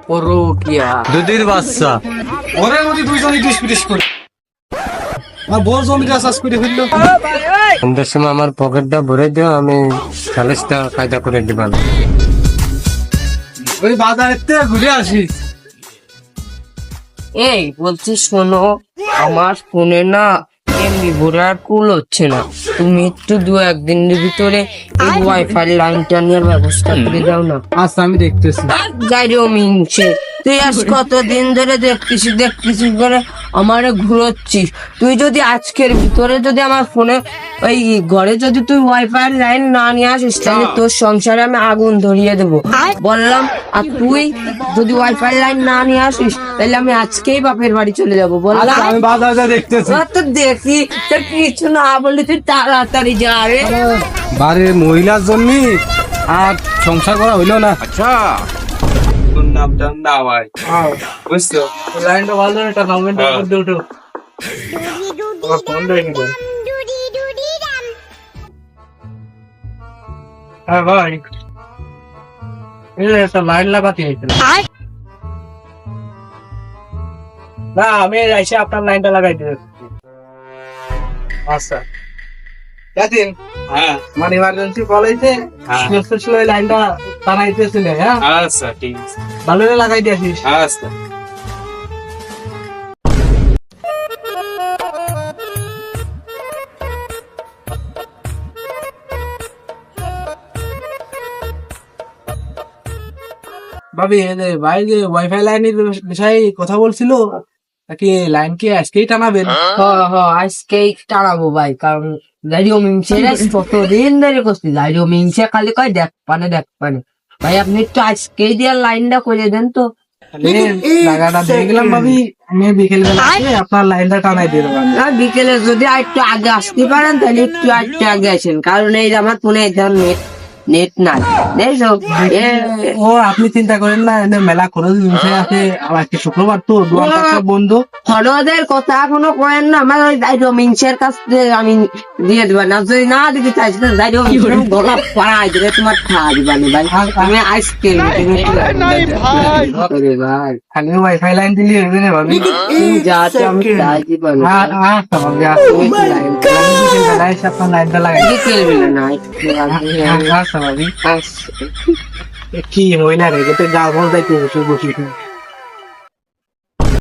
পরকিয়া দুধের বাচ্চা ওরে মধ্যে দুইজনই ডিসপিটিস করে আর বড় জমিটা চাষ করে ফেললো। সন্ধ্যার সময় আমার পকেটটা ভরে দিও, আমি 40 টাকা কায়দা করে দিবান। ওই বাজারের থেকে ঘুরে আসিস। এই বলছি শোনো, আমার ফোনে না এমনি ভরে আর কুল হচ্ছে না। তুমি একটু 2-1 দিনের ভিতরে এই ওয়াইফাই লাইনটা নেওয়ার ব্যবস্থা করে দাও না। আচ্ছা আমি দেখতেছি। যাই রে মিনছে, তুই আজ কতদিন ধরে দেখতেছিস করে আমারে ঘুরোচ্ছিস। তুই যদি আজকের ভিতরে যদি আমার ফোনে ওই ঘরে যদি তুই ওয়াইফাই লাইন না নিয়ে আসিস, তাহলে তোর সংসারে আমি আগুন ধরিয়ে দেবো বললাম। আর তুই যদি ওয়াইফাই লাইন না নিয়ে আসিস, তাহলে আমি আজকেই বাপের বাড়ি চলে যাবো বললাম। আচ্ছা, আমি বাজারটা দেখতেছি। তো দেখি তোর কিছু না বললে তুই তাড়াতাড়ি যা রে। বাড়ির মহিলার জন্য আর সংসার করা হইলো না। আচ্ছা তোর নামটা না ভাই বুঝছো লাইনটা ভালো না, এটা কমেন্ট করে উঠো। আমার ফোন রেখে দেন। হ্যাঁ ভাই, এই একটা লাইন লাগাতে হয়েছিল। না আমি এসে আপনার লাইনটা লাগাই দিয়েছি। আচ্ছা জাতিন, হ্যাঁ মানে ইমার্জেন্সি কল হয়েছে, স্পেশাল ওই লাইনটা টানাইতেছিল। হ্যাঁ আচ্ছা ঠিক আছে ভালো করে লাগাই দিয়েছিস। আচ্ছা ভাবি এই যে ভাই যে ওয়াইফাই লাইনের বিষয়ে কথা বলছিল, নাকি লাইন কি আজকেই টানাবেন? আজকেই টানাবো ভাই, কারণ জাইরিও মিংসে কতদিন ধরে করছি। জাইরিও মিংসে খালি কয় দেখ পানে ভাই, আপনি একটু আজকেই দিয়ে লাইনটা করে দেন তো। লাগাটা দিয়ে গেলাম ভাবি, আমি বিকেল বেলা আপনার লাইনটা টানাই দিয়ে দেবো। আর বিকেলে যদি একটু আগে আসতে পারেন, তাহলে একটু আগে আসেন, কারণ এই যে আমার ফোনে নেট নাই। ও আপনি চিন্তা করেন না, এনে মেলা খরচ বিষয় আছে। আবার কি শুক্রবার তো বন্ধু, খরচের কথা এখনো করেন না। আমার ওই জাইরো মিংসের কাছ থেকে আমি দিয়ে দিবা না, যদি না দিতে চাইছি না জাইরো গলা পাড়াই দিলে তোমার খাওয়া দিবা না ভাই। আমি আইসক্রিম ভাই, খালি ওয়াইফাই লাইন দিলে হবে না ভাবি। তুমি যাতে আমি তাই দিবা না। আচ্ছা ভাবি, বিকেল বেলা এসে আপনার লাইনটা লাগাই। বিকেল বেলা নাই। আচ্ছা ভাবি, কি মহিলা রে, গা বল যাইতে বসে বসে